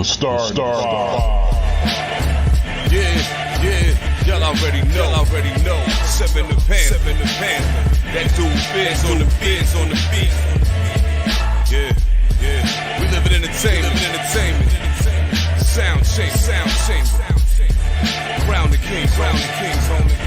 The Star. Yeah, y'all already know. Seven the pan. That dude Biz on the beat. Yeah. We live in entertainment. Sound change. Crown the kings, homie.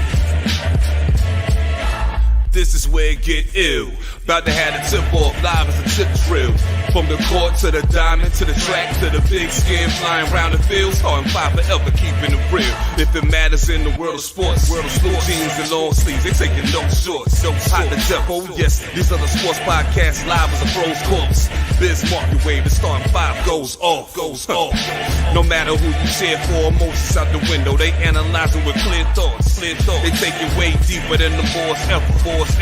This is where it get ill. About to have the tip off live as a tip drill. From the court to the diamond, to the track, to the big skin flying round the fields. Hard and five forever keeping it real. If it matters in the world of sports, blue jeans and long sleeves, they taking no shorts. Hot to death, oh yes, these are the sports podcasts live as a pro's corpse. Biz market wave, the starting five goes off. No matter who you cheer for, emotions out the window, they analyzing with clear thoughts. They take it way deeper than the boys ever.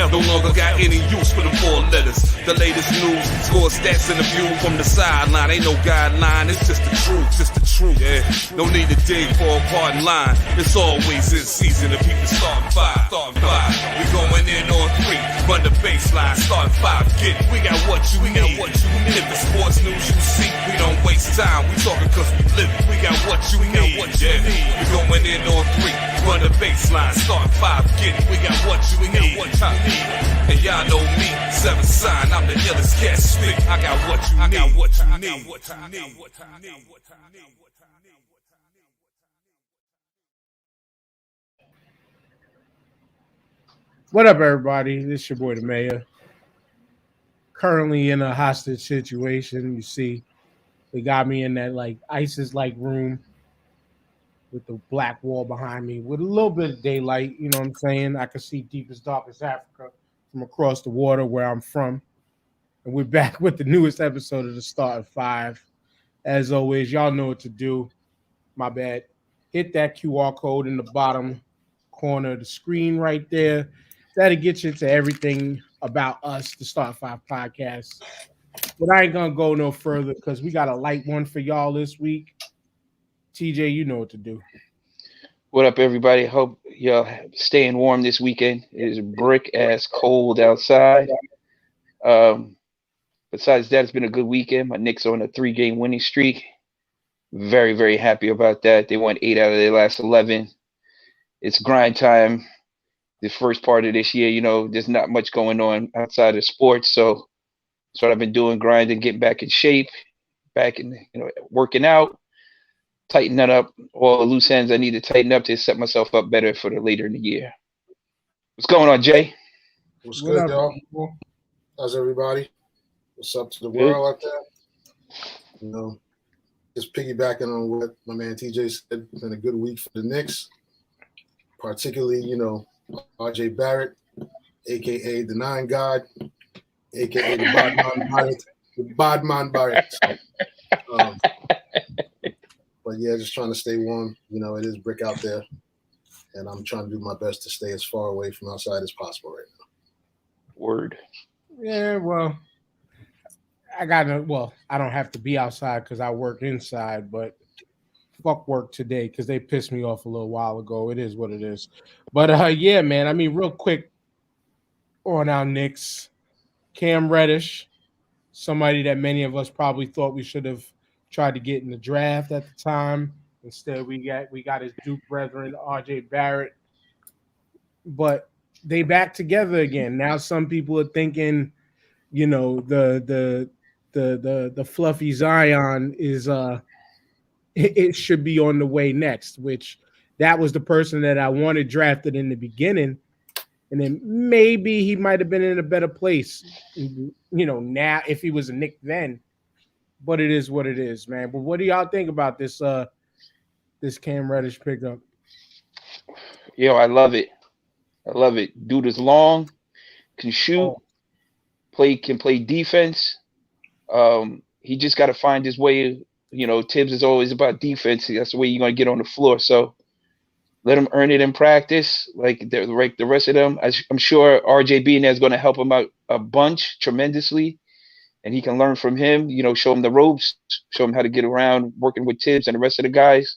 No longer got any use for the four letters. The latest news, score stats and the view from the sideline. Ain't no guideline, it's just the truth. Yeah, no need to dig for a pardon line. It's always in season if people starting five. We going in on three, run the baseline, starting five. Get it, we got what you need. If the sports news you see, we don't waste time. We talking cause we live it. We got what you need. We going in on three, run the baseline, starting five. Get it, we got what you need. And y'all know me, seven sign, I'm the illest cat stick. I got what you need. What up, everybody? This is your boy, the Mayor. Currently in a hostage situation. You see, they got me in that like ISIS-like room with the black wall behind me with a little bit of daylight. You know what I'm saying? I can see deepest, darkest Africa from across the water where I'm from. And we're back with the newest episode of the Start at 5. As always, y'all know what to do. My bad. Hit that QR code in the bottom corner of the screen right there. That'll get you to everything about us, the Start 5 podcast. But I ain't gonna go no further because we got a light one for y'all this week. TJ, you know what to do. What up, everybody? Hope y'all staying warm this weekend. It is brick-ass cold outside. Besides that, it's been a good weekend. My Knicks are on a 3-game winning streak. Very, very happy about that. They won 8 out of their last 11. It's grind time. The first part of this year, you know, there's not much going on outside of sports. So that's what I've been doing, grinding, getting back in shape, working out, tightening up all the loose ends I need to tighten up to set myself up better for the later in the year. What's going on, Jay? What's good, y'all? How's everybody? What's up to the world out there? You know, just piggybacking on what my man TJ said, it's been a good week for the Knicks, particularly, you know, RJ Barrett, aka the Nine God, aka the Badman Barrett. But yeah, just trying to stay warm. You know, it is brick out there, and I'm trying to do my best to stay as far away from outside as possible right now. Word. Yeah, well, I don't have to be outside because I work inside, but fuck work today because they pissed me off a little while ago. It is what it is. But yeah, man, I mean, real quick on our Knicks, Cam Reddish, somebody that many of us probably thought we should have tried to get in the draft at the time. Instead, we got his Duke brethren, RJ Barrett. But they back together again. Now some people are thinking, you know, the fluffy Zion is it should be on the way next, which that was the person that I wanted drafted in the beginning. And then maybe he might have been in a better place, you know, now if he was a Knick then. But it is what it is, man. But what do y'all think about this this Cam Reddish pickup? Yo, I love it. Dude is long, can shoot, can play defense. He just got to find his way. You know, Tibbs is always about defense. That's the way you're going to get on the floor. So let him earn it in practice like the rest of them. I'm sure RJ being there is going to help him out a bunch tremendously. And he can learn from him, you know, show him the ropes, show him how to get around working with Tibbs and the rest of the guys.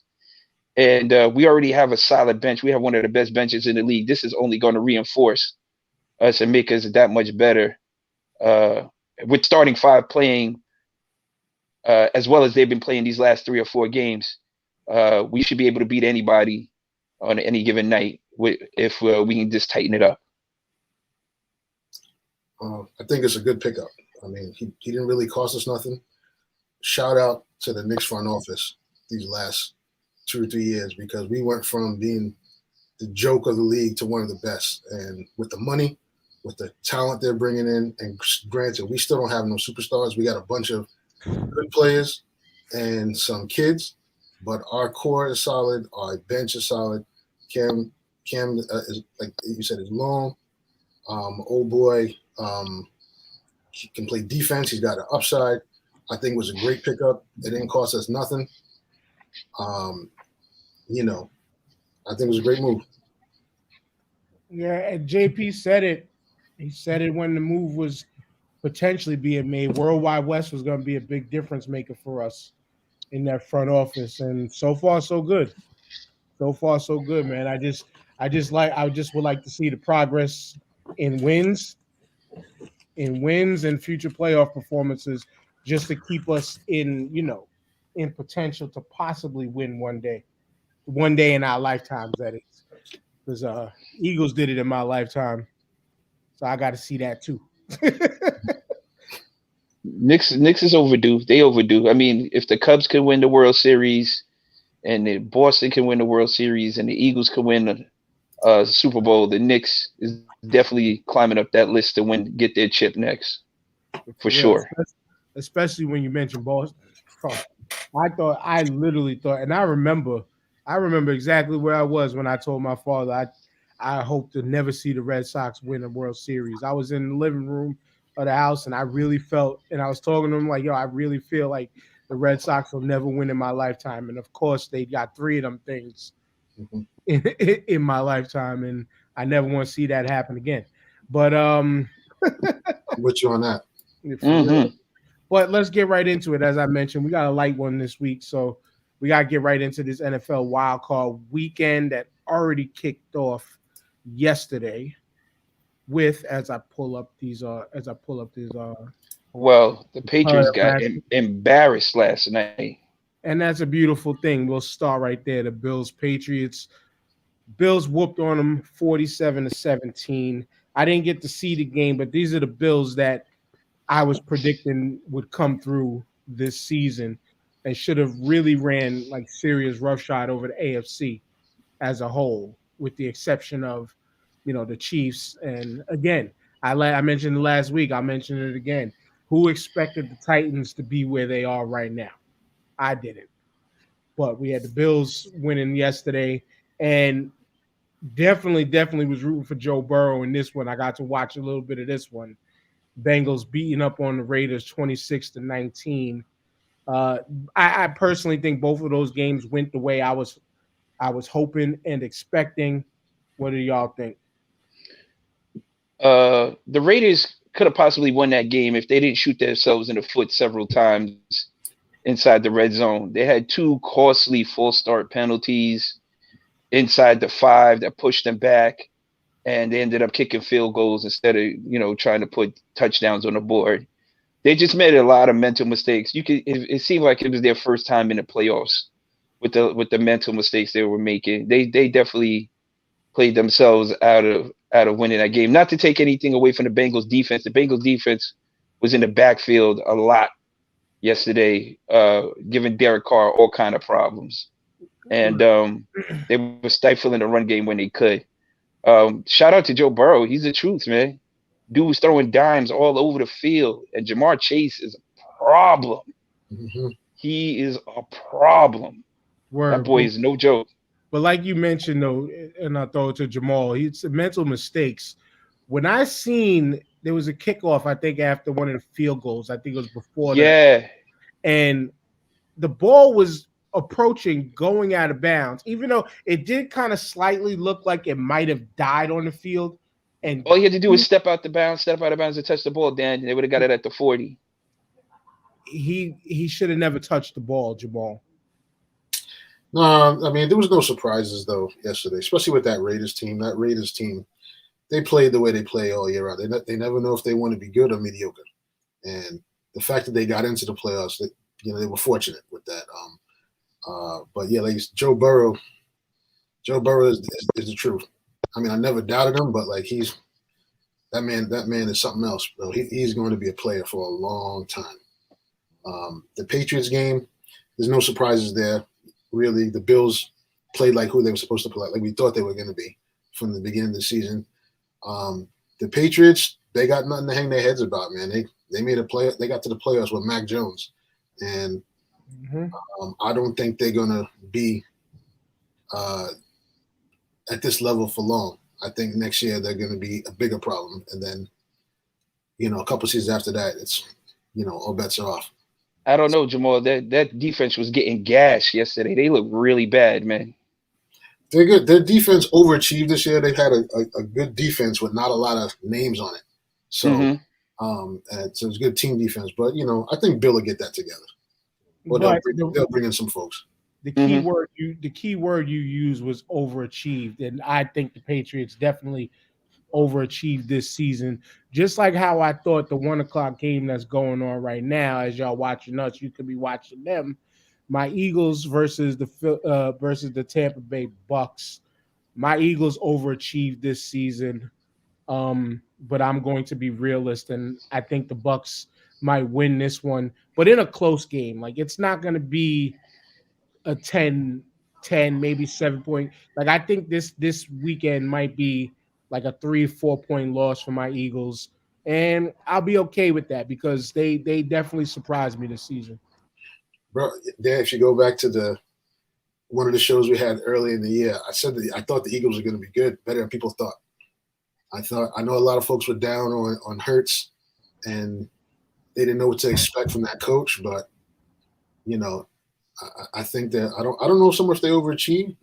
And we already have a solid bench. We have one of the best benches in the league. This is only going to reinforce us and make us that much better. With starting five playing as well as they've been playing these last 3 or 4 games, we should be able to beat anybody on any given night if we can just tighten it up. I think it's a good pickup. I mean, he didn't really cost us nothing. Shout out to the Knicks front office these last 2 or 3 years, because we went from being the joke of the league to one of the best. And with the money, with the talent they're bringing in, and granted, we still don't have no superstars. We got a bunch of good players and some kids, but our core is solid. Our bench is solid. Cam is, like you said, is long. Old boy he can play defense. He's got an upside. I think it was a great pickup. It didn't cost us nothing. You know, I think it was a great move. Yeah, and JP said it. He said it when the move was potentially being made. Worldwide West was going to be a big difference maker for us in that front office, and so far so good. So far so good, man. I just would like to see the progress in wins and future playoff performances, just to keep us in, in potential to possibly win one day in our lifetimes, that is. Because Eagles did it in my lifetime, so I got to see that too. Knicks is overdue. They overdue. I mean, if the Cubs can win the World Series, and the Boston can win the World Series, and the Eagles can win the Super Bowl, the Knicks is definitely climbing up that list to get their chip next, for sure. Especially when you mentioned Boston. I literally thought, and I remember exactly where I was when I told my father I hope to never see the Red Sox win a World Series. I was in the living room of the house, and I really felt, and I was talking to him like, yo, I really feel like the Red Sox will never win in my lifetime. And of course, they got 3 of them things in my lifetime, and I never want to see that happen again. But I'm with you on that. But let's get right into it. As I mentioned, we got a light one this week, so we got to get right into this NFL wildcard weekend that already kicked off yesterday. As I pull up these. Well, the Patriots got embarrassed last night. And that's a beautiful thing. We'll start right there. The Bills-Patriots. Bills whooped on them 47-17. I didn't get to see the game, but these are the Bills that I was predicting would come through this season and should have really ran like serious roughshod over the AFC as a whole, with the exception of, the Chiefs. And again, I mentioned it last week. I'll mention it again. Who expected the Titans to be where they are right now? I didn't. But we had the Bills winning yesterday, and definitely was rooting for Joe Burrow in this one. I got to watch a little bit of this one. Bengals beating up on the Raiders 26-19. I personally think both of those games went the way I was hoping and expecting. What do y'all think? The Raiders could have possibly won that game if they didn't shoot themselves in the foot several times inside the red zone. They had 2 costly false start penalties inside the 5 that pushed them back, and they ended up kicking field goals instead of, trying to put touchdowns on the board. They just made a lot of mental mistakes. It seemed like it was their first time in the playoffs with the mental mistakes they were making. They definitely played themselves out of winning that game. Not to take anything away from the Bengals defense. The Bengals defense was in the backfield a lot yesterday, giving Derek Carr all kind of problems. And they were stifling the run game when they could. Shout out to Joe Burrow. He's the truth, man. Dude was throwing dimes all over the field. And Jamar Chase is a problem. Mm-hmm. He is a problem. That boy is no joke. But like you mentioned, though, and I'll throw it to Jamal, it's mental mistakes. When I seen there was a kickoff, I think after one of the field goals, I think it was before that. And the ball was approaching, going out of bounds, even though it did kind of slightly look like it might have died on the field. And all he had to do was step out of bounds and touch the ball, Dan. They would have got it at the 40. He should have never touched the ball, Jamal. No, I mean, there was no surprises, though, yesterday, especially with that Raiders team. That Raiders team, they played the way they play all year round. They never know if they want to be good or mediocre. And the fact that they got into the playoffs, they were fortunate with that. But yeah, like Joe Burrow is the truth. I mean, I never doubted him, but like that man is something else, bro. He's going to be a player for a long time. The Patriots game, there's no surprises there. Really, the Bills played like who they were supposed to play, like we thought they were going to be from the beginning of the season. The Patriots, they got nothing to hang their heads about, man. They made a play. They got to the playoffs with Mac Jones, and I don't think they're going to be at this level for long. I think next year they're going to be a bigger problem, and then a couple seasons after that, it's all bets are off. I don't know, Jamal. That defense was getting gashed yesterday. They look really bad, man. They're good. Their defense overachieved this year. They've had a good defense with not a lot of names on it. So, so it's good team defense. But I think Bill will get that together. Or they'll bring in some folks. The key word you used was overachieved, and I think the Patriots definitely overachieved this season. Just like how I thought the 1:00 game that's going on right now, as y'all watching us, you could be watching them. My Eagles versus the Tampa Bay Bucks. My Eagles overachieved this season, but I'm going to be realist, and I think the Bucks might win this one, but in a close game. Like, it's not going to be a 10, maybe 7 point. Like, I think this weekend might be like a 3-4 point loss for my Eagles, and I'll be okay with that because they definitely surprised me this season. Bro, Dan, if you go back to one of the shows we had early in the year, I said that I thought the Eagles were going to be good, better than people thought. I know a lot of folks were down on Hurts, and they didn't know what to expect from that coach, but I think that I don't know so much they overachieved,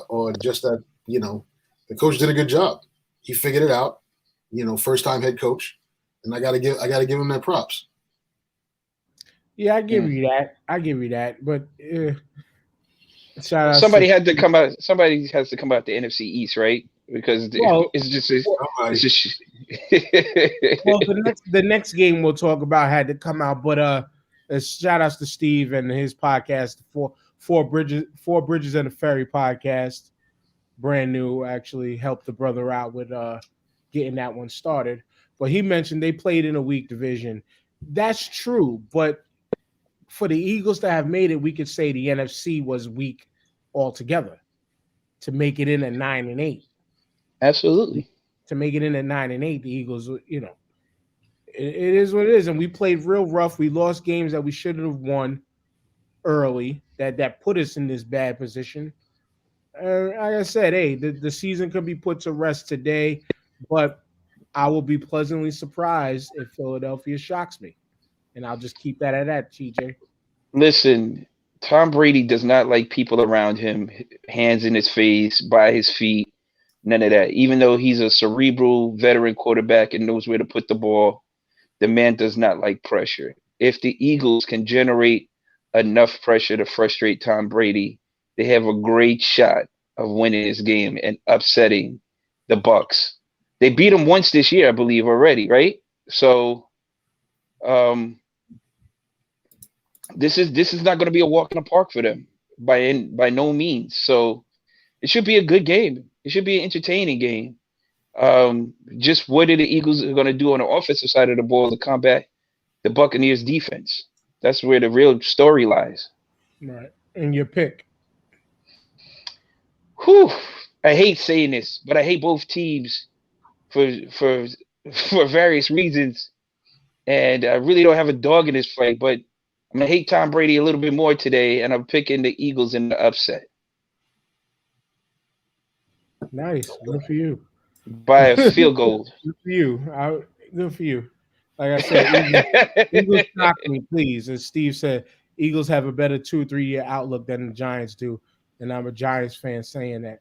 or just that the coach did a good job. He figured it out, first time head coach, and I gotta give him their props. Yeah, I give you that. But somebody has to come out the NFC East, right? Because it's just well, the next game we'll talk about had to come out, but shout outs to Steve and his podcast, Four Bridges and a Ferry podcast, brand new. Actually helped the brother out with getting that one started. But he mentioned they played in a weak division. That's true, but for the Eagles to have made it, we could say the NFC was weak altogether to make it in at 9-8. Absolutely. To make it in at 9-8, the Eagles, it is what it is. And we played real rough. We lost games that we should have won early that put us in this bad position. Like I said, hey, the season could be put to rest today, but I will be pleasantly surprised if Philadelphia shocks me. And I'll just keep that at that, TJ. Listen, Tom Brady does not like people around him, hands in his face, by his feet, none of that. Even though he's a cerebral veteran quarterback and knows where to put the ball, the man does not like pressure. If the Eagles can generate enough pressure to frustrate Tom Brady, they have a great shot of winning this game and upsetting the Bucks. They beat them once this year, I believe, already, right? So this is not going to be a walk in the park for them by no means. So it should be a good game. It should be an entertaining game. Just what are the Eagles going to do on the offensive side of the ball to combat the Buccaneers defense? That's where the real story lies. Right. And your pick. Whew. I hate saying this, but I hate both teams for various reasons. And I really don't have a dog in this fight, but I'm going to hate Tom Brady a little bit more today, and I'm picking the Eagles in the upset. Nice. Good for you. By a field goal. Good for you. Good for you. Like I said, Eagles shock me, please. As Steve said, Eagles have a better 2 or 3 year outlook than the Giants do. And I'm a Giants fan saying that.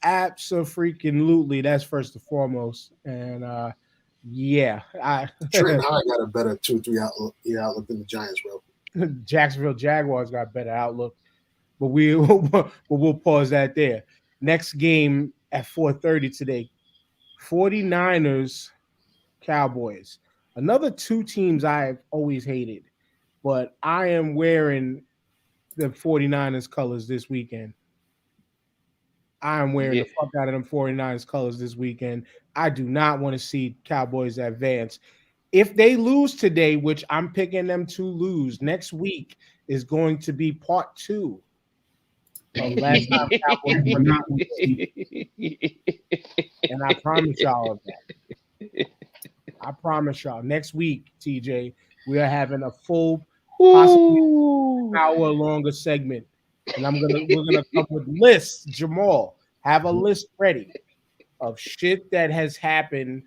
Absolutely. That's first and foremost. And yeah. Trenton High got a better 2 or 3 year outlook than the Giants, bro. Jacksonville Jaguars got better outlook. But we'll pause that there. Next game at 4:30 today. 49ers, Cowboys. Another two teams I've always hated. but I am wearing the 49ers colors this weekend. I'm wearing the fuck out of them 49ers colors this weekend. I do not want to see Cowboys advance. If they lose today, which I'm picking them to lose, next week is going to be part 2 of last time Cowboys were not and I promise y'all of that. I promise y'all. Next week, TJ, we are having a full, possibly hour longer segment. And we're gonna come with lists. Jamal, have a list ready of shit that has happened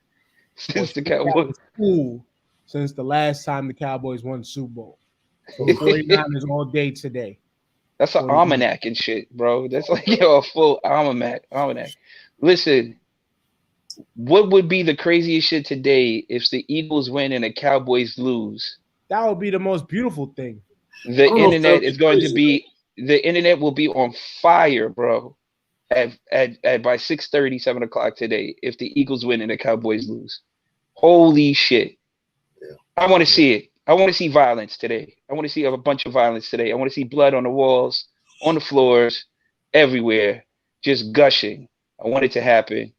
since the Cowboys since the last time the Cowboys won the Super Bowl. So 49ers all day today. That's an almanac and shit, bro. That's like a full almanac. Listen, what would be the craziest shit today if the Eagles win and the Cowboys lose? That would be the most beautiful thing. The internet is going to be. The internet will be on fire, bro, at by 6:30, 7 o'clock today if the Eagles win and the Cowboys lose. Holy shit. Yeah. I want to see it. I want to see violence today. I want to see a bunch of violence today. I want to see blood on the walls, on the floors, everywhere, just gushing. I want it to happen.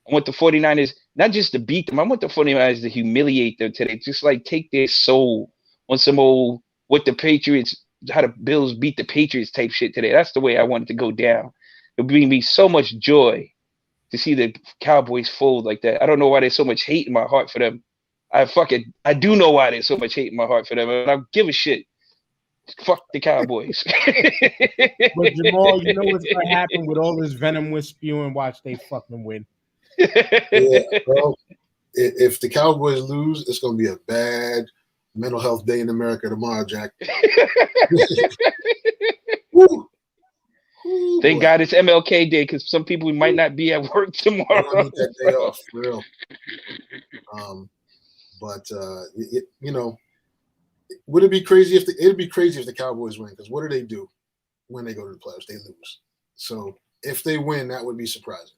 I want the 49ers not just to beat them. I want the 49ers to humiliate them today. Just like take their soul on some old what the Patriots – how the Bills beat the Patriots type shit today. That's the way I want it to go down. It would bring me so much joy to see the Cowboys fold like that. I don't know why there's so much hate in my heart for them. I do know why there's so much hate in my heart for them. And I don't give a shit. Fuck the Cowboys. But Jamal, you know what's gonna happen with all this venom we're spewing? Watch they fucking win. Yeah, bro. If the Cowboys lose, it's gonna be a bad mental health day in America tomorrow, Jack. Thank God it's MLK Day because some people might not be at work tomorrow. I need that day off, for real. You know, would it be crazy if it'd be crazy if the Cowboys win? Because what do when they go to the playoffs? They lose. So if they win, that would be surprising.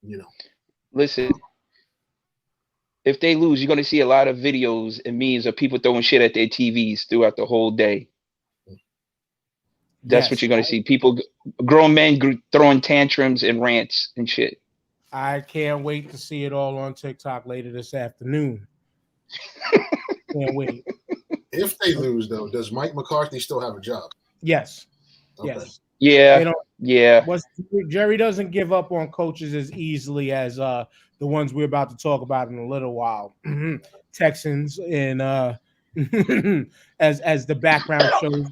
You know. Listen. If they lose, you're going to see a lot of videos and memes of people throwing shit at their TVs throughout the whole day. That's what you're going to see. People, grown men throwing tantrums and rants and shit. I can't wait to see it all on TikTok later this afternoon. Can't wait. If they lose, though, does Mike McCarthy still have a job? Yes. Okay. Yes. Yeah. Jerry doesn't give up on coaches as easily as the ones we're about to talk about in a little while. Texans and as the background shows.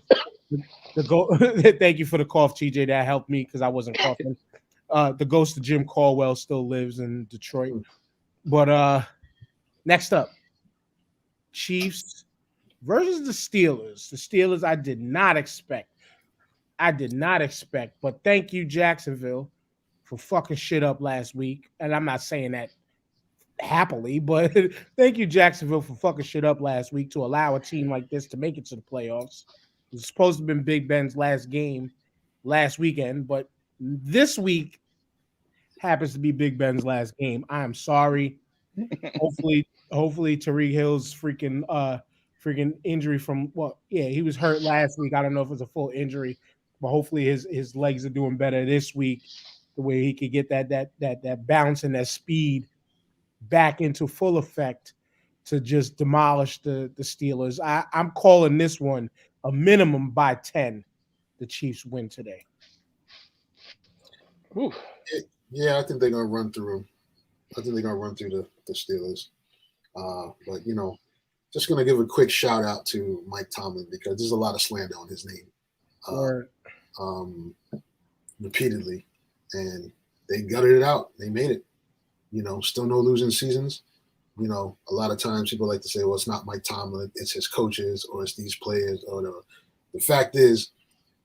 Thank you for the cough, TJ. That helped me because I wasn't coughing. The ghost of Jim Caldwell still lives in Detroit. But next up, Chiefs versus the Steelers. The Steelers I did not expect, but thank you, Jacksonville, for fucking shit up last week. And I'm not saying that happily, but thank you, Jacksonville, for fucking shit up last week to allow a team like this to make it to the playoffs. It was supposed to have been Big Ben's last game last weekend, but this week happens to be Big Ben's last game. I am sorry. Hopefully Tariq Hill's freaking injury from he was hurt last week. I don't know if it's a full injury, but hopefully his legs are doing better this week, the way he could get that bounce and that speed back into full effect to just demolish the Steelers. I'm calling this one a minimum by 10. The Chiefs win today. Yeah, I think they're gonna run through them. I think they're gonna run through the Steelers. But you know, just gonna give a quick shout out to Mike Tomlin because there's a lot of slander on his name, repeatedly, and they gutted it out. They made it. You know, still no losing seasons. You know, a lot of times people like to say, well, it's not Mike Tomlin, it's his coaches or it's these players or whatever. The fact is,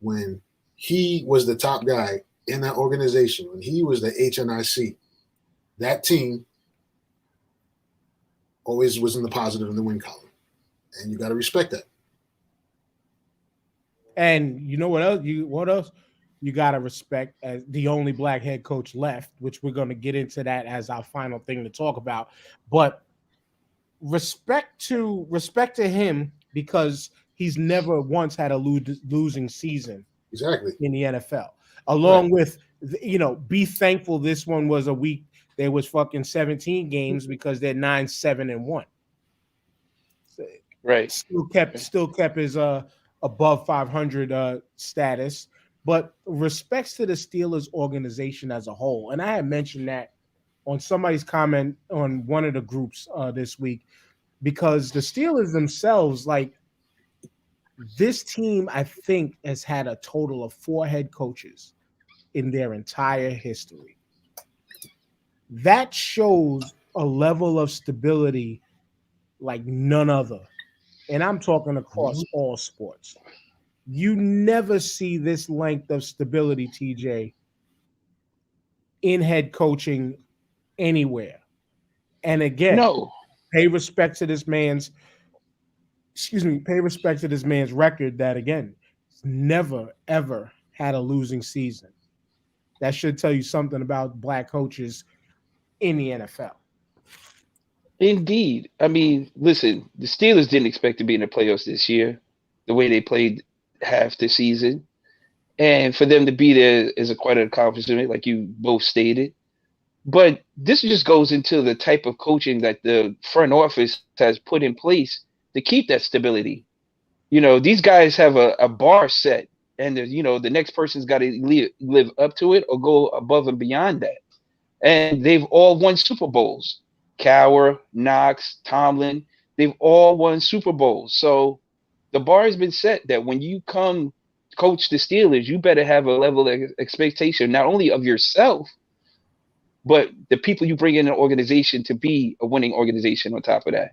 when he was the top guy in that organization, when he was the HNIC, that team always was in the positive in the win column. And you got to respect that. And you know what else? You got to respect as the only black head coach left, which we're going to get into that as our final thing to talk about. But respect to him because he's never once had a losing season Exactly. in the NFL. Along with, be thankful this one was a week. There was fucking 17 games because they're 9-7-1. Right. Still kept his above 500 status, but respects to the Steelers organization as a whole. And I had mentioned that on somebody's comment on one of the groups this week, because the Steelers themselves, like, this team, I think, has had a total of 4 head coaches in their entire history. That shows a level of stability like none other. And I'm talking across all sports. You never see this length of stability, TJ, in head coaching anywhere. And again, No. pay respect to this man's record that, again, he's never, ever had a losing season. That should tell you something about black coaches in the NFL. Indeed. I mean, listen, the Steelers didn't expect to be in the playoffs this year, the way they played half the season. And for them to be there is quite an accomplishment, like you both stated. But this just goes into the type of coaching that the front office has put in place to keep that stability. These guys have a bar set, and the next person's got to live up to it or go above and beyond that. And they've all won Super Bowls. Cowher, Knox, Tomlin, they've all won Super Bowls. So the bar has been set that when you come coach the Steelers, you better have a level of expectation, not only of yourself, but the people you bring in an organization to be a winning organization on top of that.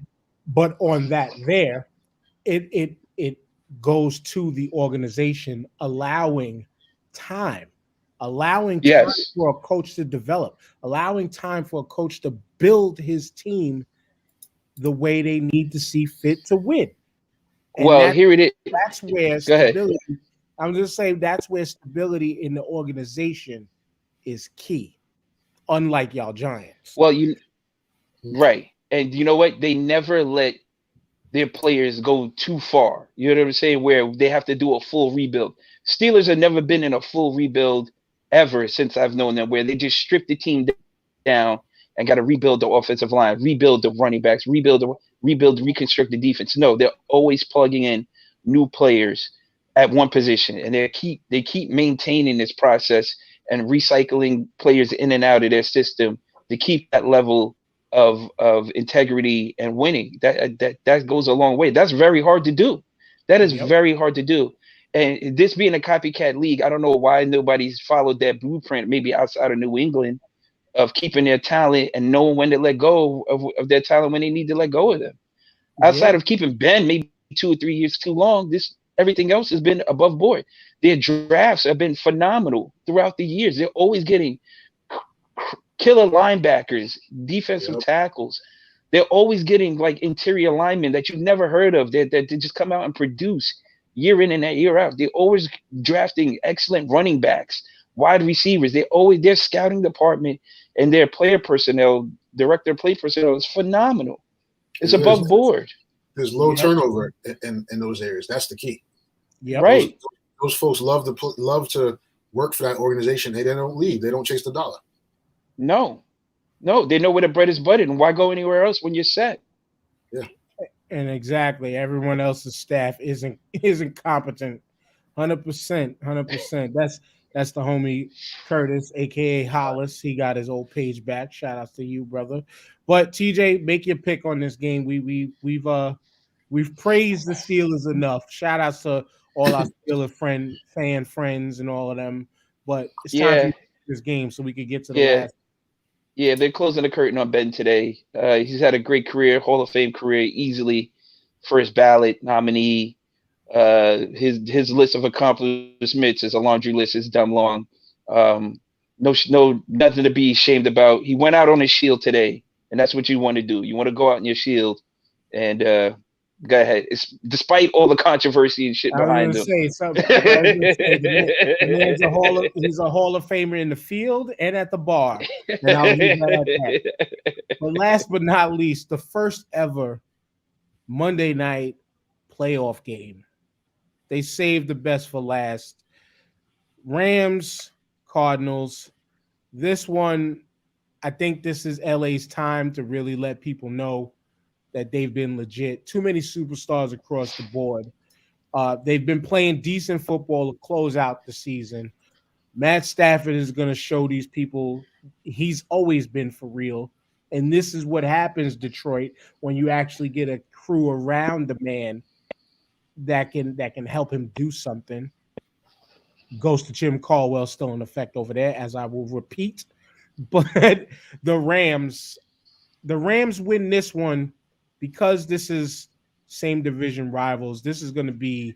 But on that there, it goes to the organization allowing time for a coach to develop, allowing time for a coach to build his team the way they need to see fit to win. And here it is. That's where stability. I'm just saying that's where stability in the organization is key. Unlike y'all Giants. Well, right. And you know what? They never let their players go too far. You know what I'm saying? Where they have to do a full rebuild. Steelers have never been in a full rebuild ever since I've known them, where they just strip the team down and got to rebuild the offensive line, rebuild the running backs, reconstruct the defense. No, they're always plugging in new players at one position, and they keep maintaining this process and recycling players in and out of their system to keep that level of integrity and winning. That goes a long way. That's very hard to do. That is very hard to do. And this being a copycat league, I don't know why nobody's followed that blueprint, maybe outside of New England, of keeping their talent and knowing when to let go of their talent when they need to let go of them. Outside of keeping Ben maybe 2 or 3 years too long, everything else has been above board. Their drafts have been phenomenal throughout the years. They're always getting killer linebackers, defensive tackles. They're always getting like interior linemen that you've never heard of that just come out and produce year in and year out. They're always drafting excellent running backs, wide receivers. Their scouting department and their player personnel, director of play personnel is phenomenal. It's above board. There's low turnover in those areas. That's the key. Yeah, right. Those folks love to work for that organization. They don't leave. They don't chase the dollar. No, they know where the bread is buttered, and why go anywhere else when you're set? Yeah, and exactly. Everyone else's staff isn't competent. 100%. That's the homie Curtis, aka Hollis. He got his old page back. Shout out to you, brother. But TJ, make your pick on this game. We've praised the Steelers enough. Shout outs to all our Steelers fan friends and all of them. But it's time for this game so we can get to the last. Yeah, they're closing the curtain on Ben today. He's had a great career, Hall of Fame career, easily first ballot nominee. His list of accomplishments is a laundry list. It's dumb long. Nothing to be ashamed about. He went out on his shield today, and that's what you want to do. You want to go out in your shield, and go ahead. It's despite all the controversy and shit behind him. He's a Hall of Famer in the field and at the bar. And I'll leave that at that. But last but not least, the first ever Monday night playoff game They saved the best for last. Rams, Cardinals. This one, I think this is LA's time to really let people know that they've been legit. Too many superstars across the board. They've been playing decent football to close out the season. Matt Stafford is going to show these people he's always been for real. And this is what happens, Detroit, when you actually get a crew around the man that can help him do something. Ghost of Jim Caldwell still in effect over there, as I will repeat. But the Rams win this one because this is same division rivals. This is going to be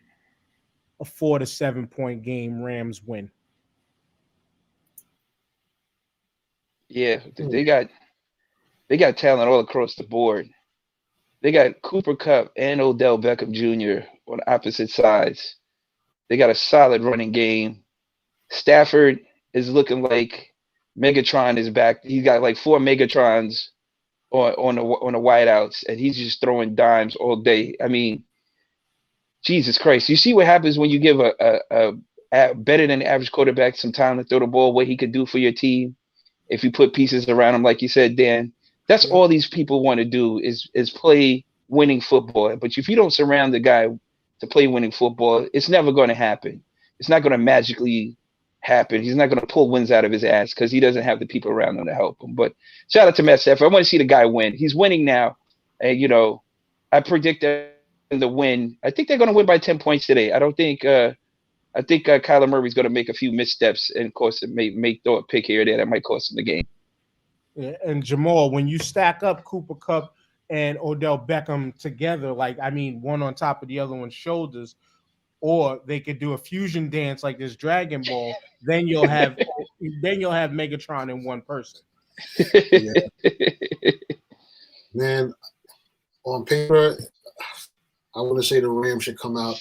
a 4 to 7 point game. Rams win. Yeah, they got talent all across the board. They got Cooper Kupp and Odell Beckham Jr. on opposite sides. They got a solid running game. Stafford is looking like Megatron is back. He's got like 4 Megatrons on the wideouts, and he's just throwing dimes all day. I mean, Jesus Christ! You see what happens when you give a better than average quarterback some time to throw the ball. What he could do for your team if you put pieces around him, like you said, Dan. That's all these people want to do is play winning football. But if you don't surround the guy to play winning football, it's never going to happen. It's not going to magically happen. He's not going to pull wins out of his ass because he doesn't have the people around him to help him. But shout out to Matt Stafford. I want to see the guy win. He's winning now. And, I predict them to win. I think they're going to win by 10 points today. I think Kyler Murray's going to make a few missteps and, of course, it may throw a pick here or there that might cost him the game. Yeah, and Jamal, when you stack up Cooper Kupp and Odell Beckham together, one on top of the other one's shoulders, or they could do a fusion dance like this Dragon Ball, then you'll have Megatron in one person. Yeah. Man, on paper, I want to say the Rams should come out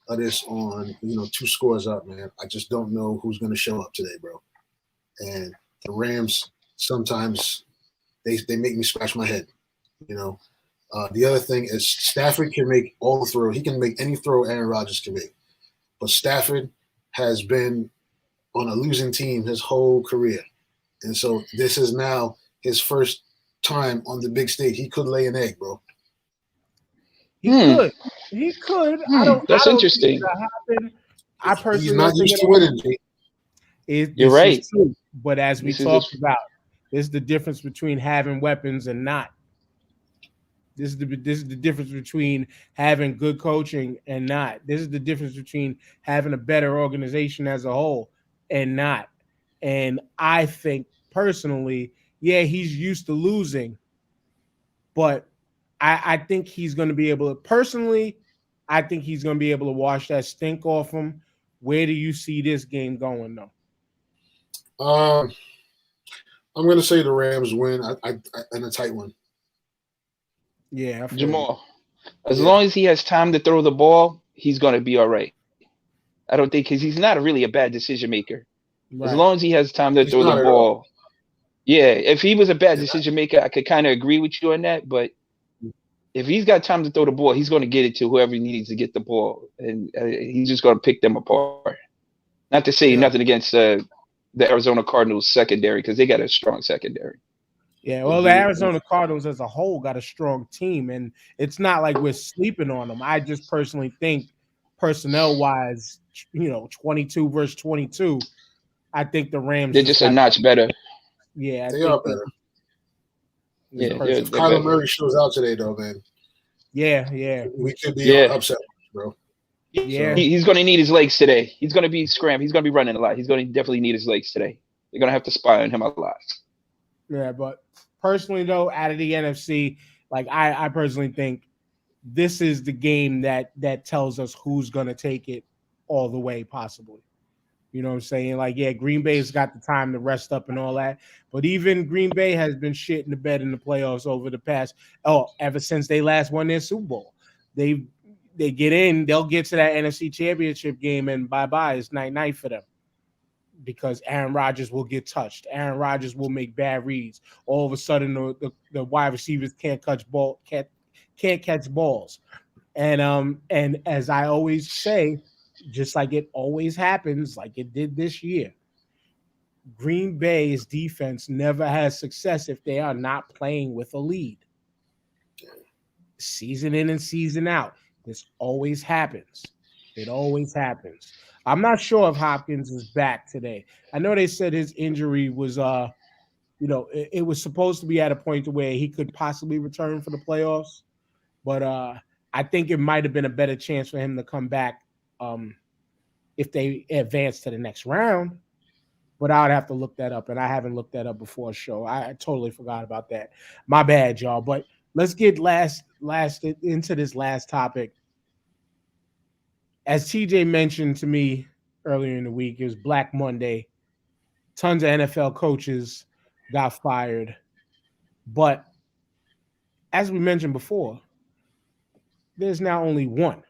of this on 2 scores up, man. I just don't know who's going to show up today, bro. And the Rams, sometimes they make me scratch my head. The other thing is Stafford can make all the throw. He can make any throw Aaron Rodgers can make. But Stafford has been on a losing team his whole career. And so this is now his first time on the big stage. He could lay an egg, bro. He could. That's interesting. I personally he's not used to winning, G. You're right. True. But as we talked about, this is the difference between having weapons and not. This is the difference between having good coaching and not. This is the difference between having a better organization as a whole and not. And I think personally, he's used to losing, but I think he's going to be able to. Personally, I think he's going to be able to wash that stink off him. Where do you see this game going, though? I'm going to say the Rams win in a tight one. Yeah, Jamal. As long as he has time to throw the ball, he's going to be all right. I don't think because he's not really a bad decision maker. Right. As long as he has time to throw the ball. Yeah, if he was a bad decision maker, I could kind of agree with you on that. But if he's got time to throw the ball, he's going to get it to whoever he needs to get the ball. And he's just going to pick them apart. Not to say nothing against the Arizona Cardinals secondary because they got a strong secondary. Yeah, well, the Arizona Cardinals as a whole got a strong team, and it's not like we're sleeping on them. I just personally think personnel-wise, 22 versus 22, I think the Rams – they're just a notch better. Yeah. They are better. Yeah, if Kyler Murray shows out today, though, man. Yeah. We could be upset, bro. Yeah. He's going to need his legs today. He's going to be scrambling. He's going to be running a lot. He's going to definitely need his legs today. They're going to have to spy on him a lot. Yeah, but personally, though, out of the NFC, I personally think this is the game that tells us who's going to take it all the way, possibly. You know what I'm saying? Green Bay's got the time to rest up and all that. But even Green Bay has been shit in the bed in the playoffs over the past, ever since they last won their Super Bowl. They get in, they'll get to that NFC Championship game, and bye-bye. It's night-night for them. Because Aaron Rodgers will get touched. Aaron Rodgers will make bad reads. All of a sudden, the wide receivers can't catch balls. And as I always say, just like it always happens, like it did this year, Green Bay's defense never has success if they are not playing with a lead. Season in and season out. This always happens. It always happens. I'm not sure if Hopkins is back today. I know they said his injury was it was supposed to be at a point to where he could possibly return for the playoffs, but I think it might have been a better chance for him to come back if they advance to the next round. But I would have to look that up, and I haven't looked that up before a show. I totally forgot about that. My bad, y'all. But let's get last into this last topic. As TJ mentioned to me earlier in the week, it was Black Monday. Tons of NFL coaches got fired. But as we mentioned before, there's now only one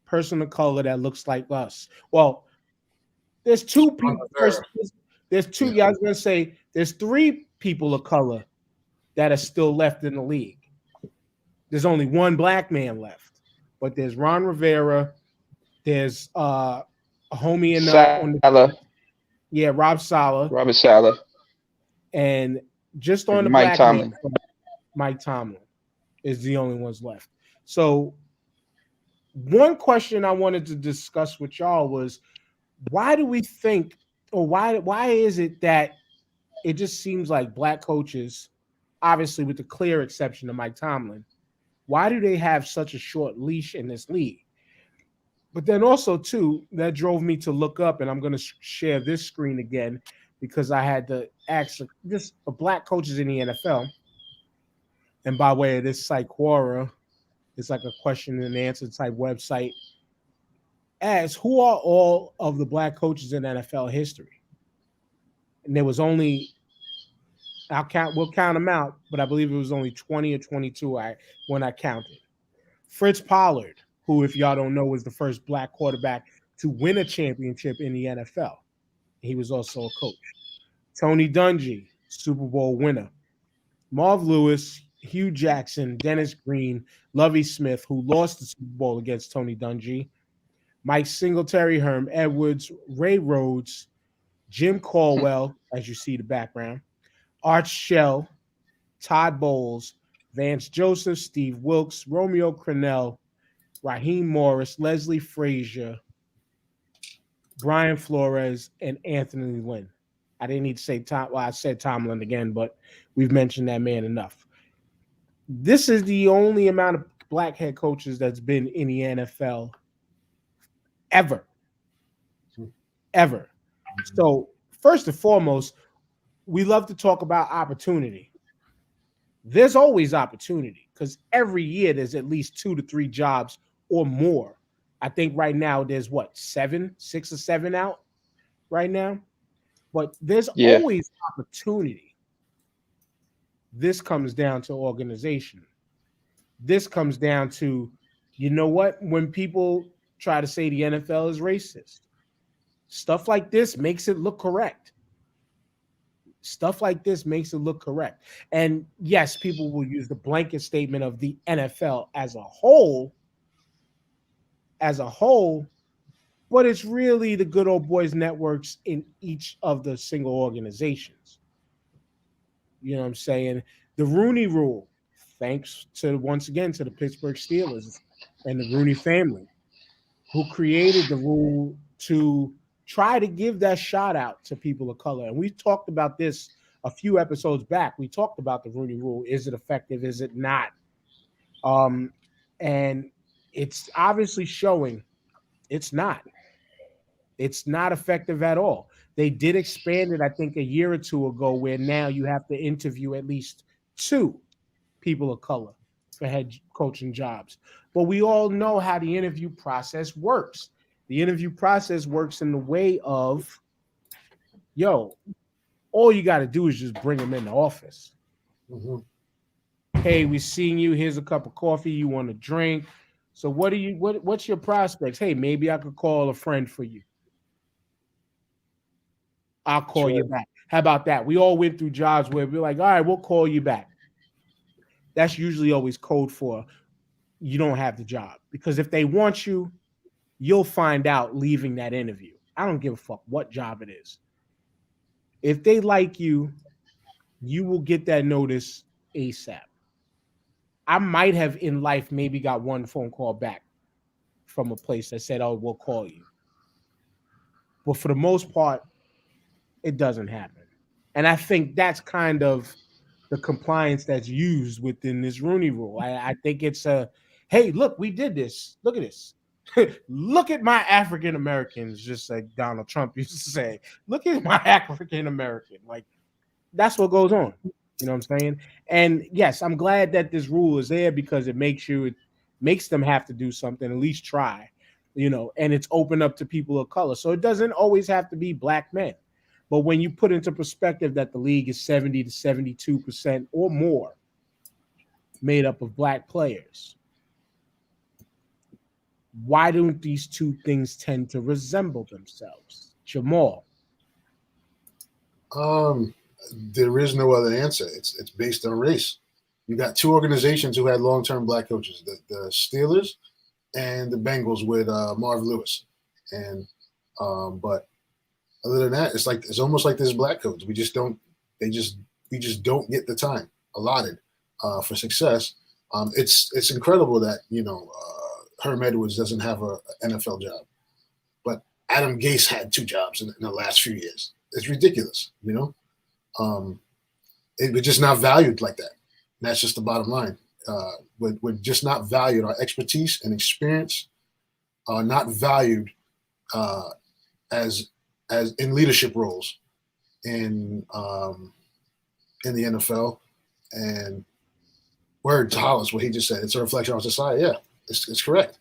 person of color that looks like us. Well, there's two people. There's two. Yeah, I was going to say there's three people of color that are still left in the league. There's only one black man left, but there's Ron Rivera. There's a homie in Saleh. Rob Saleh. Robert Saleh. And just on the Mike black Tomlin. man, Mike Tomlin is the only ones left. So one question I wanted to discuss with y'all was, why do we think, or why is it that it just seems like black coaches, obviously with the clear exception of Mike Tomlin, why do they have such a short leash in this league? But then also, too, that drove me to look up, and I'm going to share this screen again because I had to ask just black coaches in the NFL. And by way of this site, Quora, it's like a question and answer type website. As who are all of the black coaches in NFL history? And there was only, we'll count them out, but I believe it was only 20 or 22 when I counted. Fritz Pollard, who, if y'all don't know, was the first black quarterback to win a championship in the NFL. He was also a coach. Tony Dungy, Super Bowl winner. Marv Lewis, Hugh Jackson, Dennis Green, Lovie Smith, who lost the Super Bowl against Tony Dungy. Mike Singletary, Herm Edwards, Ray Rhodes, Jim Caldwell, as you see the background, Art Shell, Todd Bowles, Vance Joseph, Steve Wilkes, Romeo Crennel, Raheem Morris, Leslie Frazier, Brian Flores, and Anthony Lynn. I didn't need to say Tom. Well, I said Tomlin again, but we've mentioned that man enough. This is the only amount of black head coaches that's been in the NFL ever. So first and foremost, we love to talk about opportunity. There's always opportunity because every year there's at least 2 to 3 jobs or more. I think right now there's 6 or 7 out right now, but there's always opportunity. This comes down to organization. This comes down to, you know what? When people try to say the NFL is racist, stuff like this makes it look correct. And yes, people will use the blanket statement of the NFL as a whole, but it's really the good old boys networks in each of the single organizations. You know what I'm saying? The Rooney Rule, thanks to, once again, to the Pittsburgh Steelers and the Rooney family, who created the rule to try to give that shot out to people of color. And we talked about this a few episodes back. We talked about the Rooney Rule. Is it effective? Is it not? And it's obviously showing it's not. It's not effective at all. They did expand it, I think, a year or two ago, where now you have to interview at least 2 people of color for head coaching jobs. But we all know how the interview process works. The interview process works in the way of, all you got to do is just bring them in the office. Mm-hmm. Hey, we seen you. Here's a cup of coffee. You want a drink? So what's your prospects? Hey, maybe I could call a friend for you. I'll call you back. How about that? We all went through jobs where we're like, all right, we'll call you back. That's usually always code for, you don't have the job. Because if they want you, you'll find out leaving that interview. I don't give a fuck what job it is. If they like you, you will get that notice ASAP. I might have in life maybe got one phone call back from a place that said, "Oh, we'll call you." But for the most part, it doesn't happen. And I think that's kind of the compliance that's used within this Rooney Rule. I think it's hey, look, we did this. Look at this. Look at my African Americans, just like Donald Trump used to say. Look at my African American. Like, that's what goes on. You know what I'm saying? And yes, I'm glad that this rule is there because it makes them have to do something, at least try, and it's open up to people of color. So it doesn't always have to be black men. But when you put into perspective that the league is 70 to 72% or more made up of black players, why don't these two things tend to resemble themselves? Jamal. There is no other answer. It's based on race. You got two organizations who had long-term black coaches, the Steelers and the Bengals with Marv Lewis. And but other than that, it's almost like this black coach. We just don't get the time allotted for success. It's incredible that Herm Edwards doesn't have a NFL job, but Adam Gase had two jobs in the last few years. It's ridiculous, We're just not valued like that. And that's just the bottom line. We're just not valued. Our expertise and experience are not valued as in leadership roles in the NFL. And word to Hollis, what he just said, it's a reflection on society. Yeah, it's correct.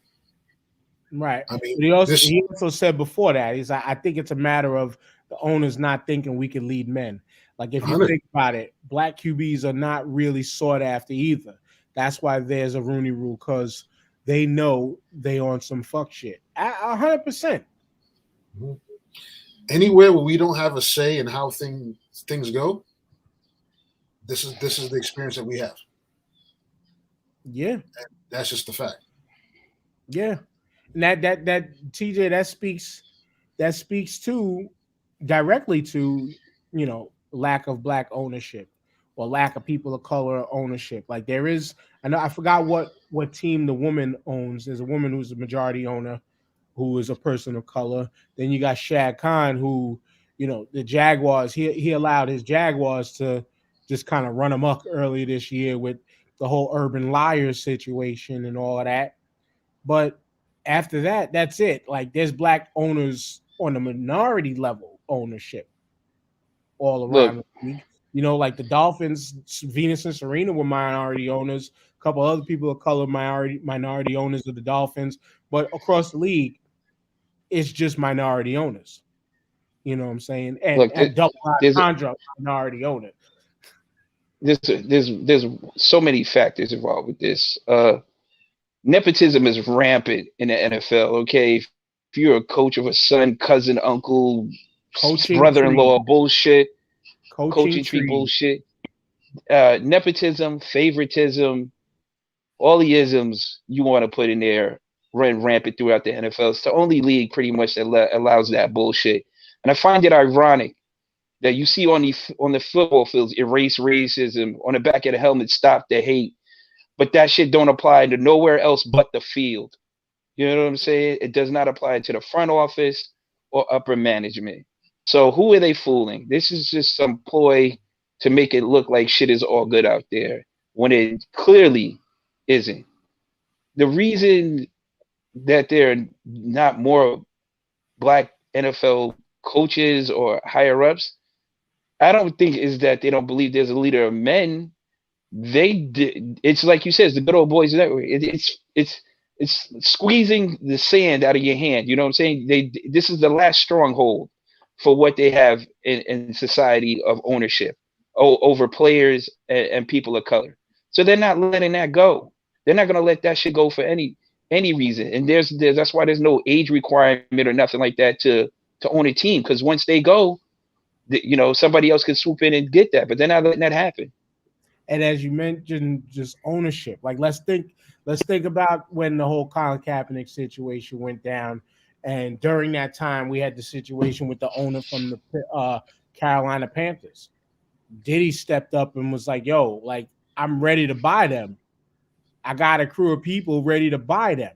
Right. I mean, he also said before that, I think it's a matter of the owners not thinking we can lead men. Like, if you think about it, black QBs are not really sought after either. That's why there's a Rooney Rule, because they know they on some fuck shit. 100%. Mm-hmm. Anywhere where we don't have a say in how things go, this is the experience that we have. Yeah. And that's just the fact. Yeah. And that TJ, that speaks to directly to, lack of black ownership or lack of people of color ownership. Like, there is, I forgot what team the woman owns. There's a woman who's a majority owner who is a person of color. Then you got Shad Khan, who, the Jaguars, he allowed his Jaguars to just kind of run amok earlier this year with the whole Urban Liars situation and all of that. But after that, that's it. Like, there's black owners on the minority level ownership all around the league. Like the Dolphins, Venus and Serena were minority owners. A couple other people of color, minority owners of the Dolphins. But across the league, it's just minority owners. You know what I'm saying? And double entendre, minority owner. There's so many factors involved with this. Nepotism is rampant in the NFL. Okay, if you're a coach of a son, cousin, uncle, brother-in-law, bullshit, coaching tree bullshit, nepotism, favoritism, all the isms you want to put in there run rampant throughout the NFL. It's the only league pretty much that allows that bullshit. And I find it ironic that you see on the football fields, erase racism, on the back of the helmet, stop the hate. But that shit don't apply to nowhere else but the field. You know what I'm saying? It does not apply to the front office or upper management. So who are they fooling? This is just some ploy to make it look like shit is all good out there when it clearly isn't. The reason that there are not more black NFL coaches or higher ups, I don't think is that they don't believe there's a leader of men. It's like you said, it's the good old boys network. It's squeezing the sand out of your hand. You know what I'm saying? This is the last stronghold for what they have in society of ownership over players and people of color. So they're not letting that go. They're not going to let that shit go for any reason. And that's why there's no age requirement or nothing like that to own a team. Because once they go, somebody else can swoop in and get that. But they're not letting that happen. And as you mentioned, just ownership. Like let's think about when the whole Colin Kaepernick situation went down, and during that time we had the situation with the owner from the Carolina Panthers. Diddy stepped up and was like, "Yo, like I'm ready to buy them. I got a crew of people ready to buy them."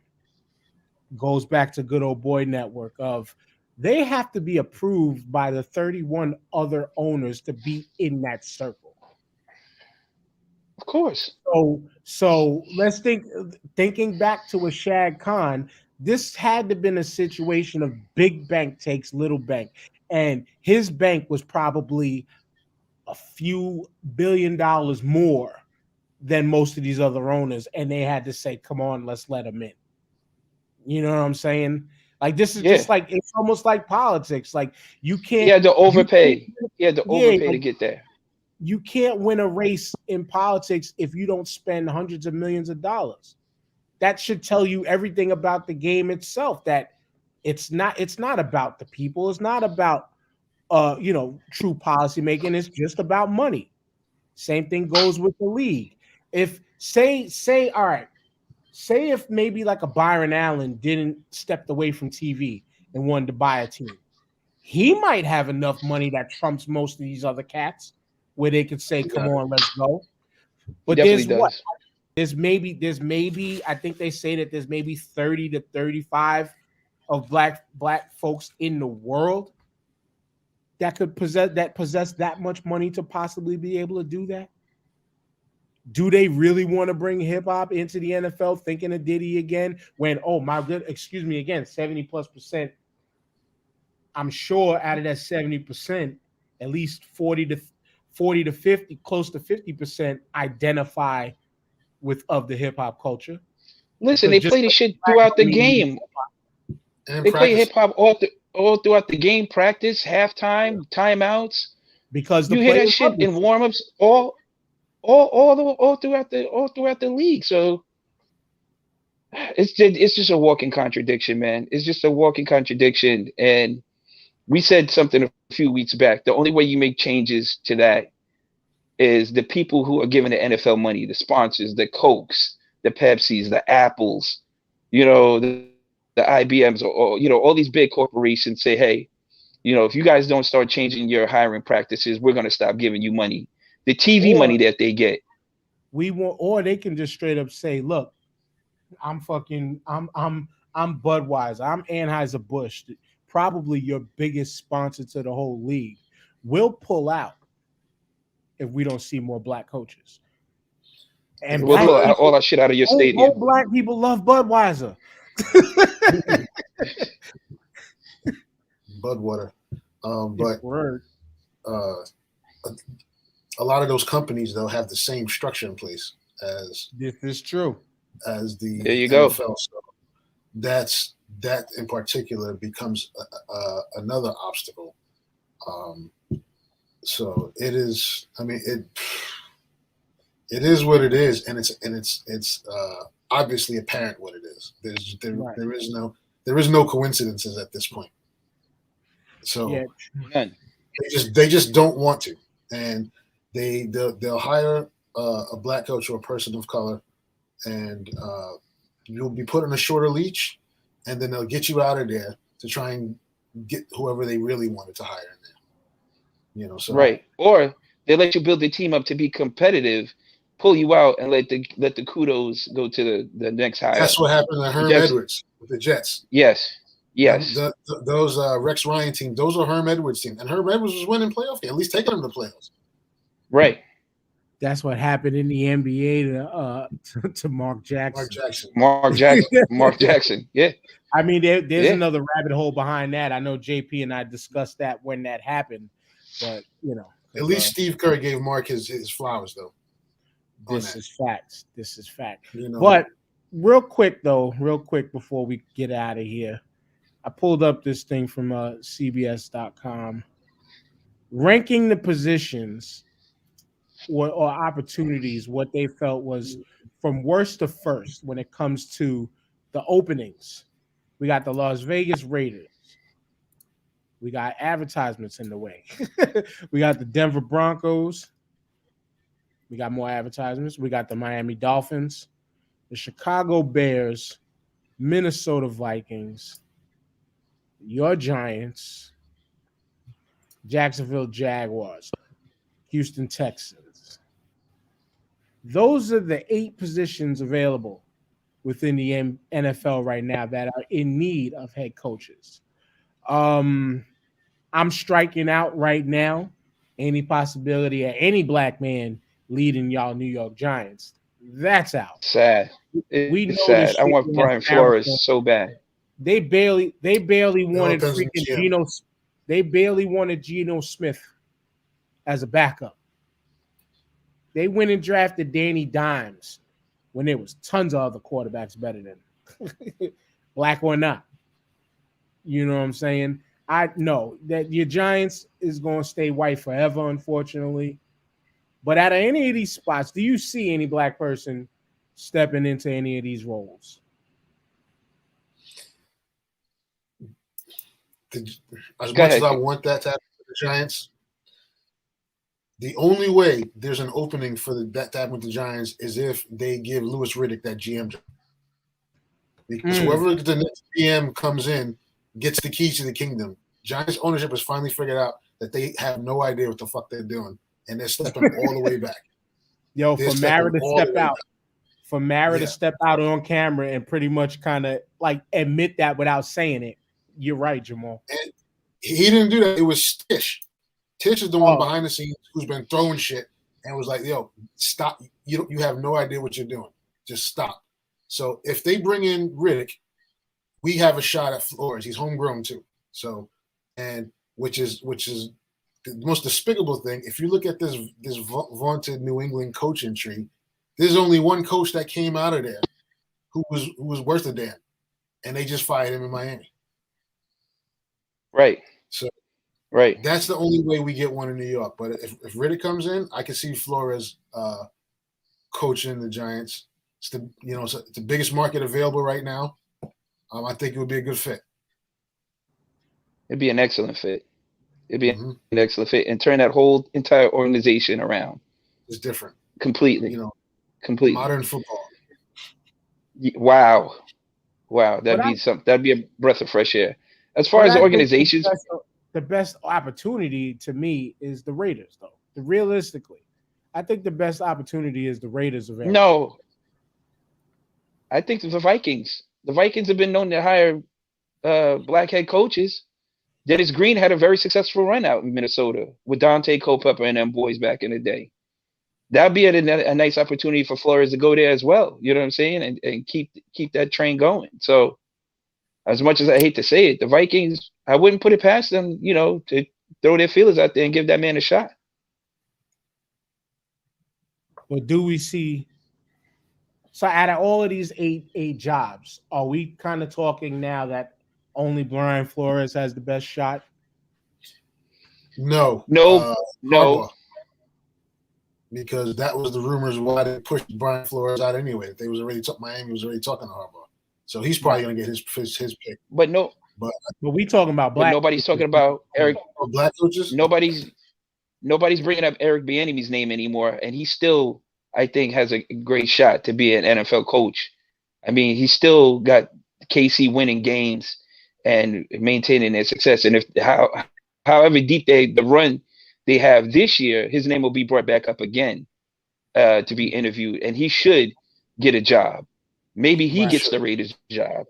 Goes back to good old boy network of they have to be approved by the 31 other owners to be in that circle. Of course. So let's thinking back to a Shad Khan, this had to been a situation of big bank takes little bank. And his bank was probably a few $billion more than most of these other owners. And they had to say, come on, let's let them in. You know what I'm saying? Like this is just like it's almost like politics. Like you can't. He had to overpay. He had to overpay to get there. You can't win a race in politics if you don't spend hundreds of millions of dollars. That should tell you everything about the game itself. That it's not about the people. It's not about true policy making. It's just about money. Same thing goes with the league. If say all right. Say if maybe like a Byron Allen didn't step away from TV and wanted to buy a team, he might have enough money that trumps most of these other cats, where they could say, "Come on, let's go." But there's what? There's maybe. I think they say that there's maybe 30 to 35 of black folks in the world that could possess that much money to possibly be able to do that. Do they really want to bring hip hop into the NFL thinking of Diddy again? When, oh my good, excuse me again, 70+%. I'm sure out of that 70%, at least 40 to 50, close to 50% identify with of the hip hop culture. Listen, they play this shit throughout the game. They play hip hop all throughout the game, practice, halftime, timeouts. Because you hear that shit in warmups all throughout the league. So it's just a walking contradiction, man. It's just a walking contradiction. And we said something a few weeks back. The only way you make changes to that is the people who are giving the NFL money, the sponsors, the Cokes, the Pepsis, the Apples, the IBMs, or all these big corporations say, hey, if you guys don't start changing your hiring practices, we're going to stop giving you money. The TV money that they get. Or they can just straight up say, look, I'm Budweiser. I'm Anheuser-Busch, probably your biggest sponsor to the whole league. We'll pull out if we don't see more black coaches. And we'll pull all that shit out of your stadium. All black people love Budweiser. Budwater. A lot of those companies though have the same structure in place as this is true as the there you NFL. go. So that in particular becomes another obstacle. So it is. I mean, it is what it is, and it's obviously apparent what it is. There is no coincidences at this point. So they just don't want to, and they'll hire a black coach or a person of color, and you'll be put on a shorter leash, and then they'll get you out of there to try and get whoever they really wanted to hire in there. So right, or they let you build the team up to be competitive, pull you out, and let the kudos go to the next hire. That's what happened to Herm Edwards with the Jets. Yes. Those Rex Ryan team, those are Herm Edwards team, and Herm Edwards was winning playoff games, at least taking them to playoffs. Right. That's what happened in the NBA to Mark Jackson. Mark Jackson. Yeah. I mean, there's another rabbit hole behind that. I know JP and I discussed that when that happened, but at least Steve Kerr gave Mark his flowers though. This is facts. But real quick before we get out of here, I pulled up this thing from CBS.com, ranking the positions or opportunities, what they felt was from worst to first when it comes to the openings. We got the Las Vegas Raiders. We got advertisements in the way. We got the Denver Broncos. We got more advertisements. We got the Miami Dolphins, the Chicago Bears, Minnesota Vikings, your Giants, Jacksonville Jaguars, Houston Texans. Those are the 8 positions available within the NFL right now that are in need of head coaches. I'm striking out right now any possibility of any black man leading y'all New York Giants. That's out. Sad. We It's know sad. this I shit want went Brian down. Flores so bad. They barely wanted depends on freaking GM. Geno. They barely wanted Geno Smith as a backup. They went and drafted Danny Dimes when there was tons of other quarterbacks better than him. Black or not. You know what I'm saying? I know that your Giants is going to stay white forever, unfortunately. But out of any of these spots, do you see any black person stepping into any of these roles? As Go much ahead. as I want that to happen for the Giants, the only way there's an opening for that to happen with the Giants is if they give Louis Riddick that GM job. Because whoever the next GM comes in gets the keys to the kingdom. Giants ownership has finally figured out that they have no idea what the fuck they're doing, and they're stepping all the way back. Yo, They're for Mara to stepping all the step way out, back. for Mara to Yeah. step out on camera and pretty much kind of like admit that without saying it. You're right, Jamal. And he didn't do that. It was Tish. Tish is the one Oh. behind the scenes who's been throwing shit and was like, "Yo, stop! You have no idea what you're doing. Just stop." So if they bring in Riddick, we have a shot at Flores. He's homegrown too. So, and which is the most despicable thing. If you look at this vaunted New England coaching tree, there's only one coach that came out of there who was worth a damn, and they just fired him in Miami. Right. So Right. that's the only way we get one in New York. But if Riddick comes in, I can see Flores coaching the Giants. It's the biggest market available right now. I think it would be a good fit. It'd be an excellent fit. It'd be Mhm. an excellent fit and turn that whole entire organization around It's different. completely. Completely. Modern football. Wow. That'd But be that'd be a breath of fresh air. As far as the organizations, the best opportunity to me is the Raiders, though. Realistically, I think the best opportunity is the Raiders available. no. I think the Vikings. The Vikings have been known to hire black head coaches. Dennis Green had a very successful run out in Minnesota with Dante Culpepper and them boys back in the day. That'd be a nice opportunity for Flores to go there as well. You know what I'm saying? And keep that train going. So as much as I hate to say it, the Vikings, I wouldn't put it past them, to throw their feelers out there and give that man a shot. But do we see? So out of all of these eight jobs, are we kind of talking now that only Brian Flores has the best shot? No. No. Harbaugh. Because that was the rumors why they pushed Brian Flores out anyway. Miami was already talking to Harbaugh. So he's probably going to get his pick. But no. But we talking about black. But nobody's talking about Eric. Black coaches? Nobody's bringing up Eric Bieniemy's name anymore, and he still, I think, has a great shot to be an NFL coach. I mean, he's still got KC winning games and maintaining their success. And however deep the run they have this year, his name will be brought back up again to be interviewed, and he should get a job. Maybe he gets the Raiders job.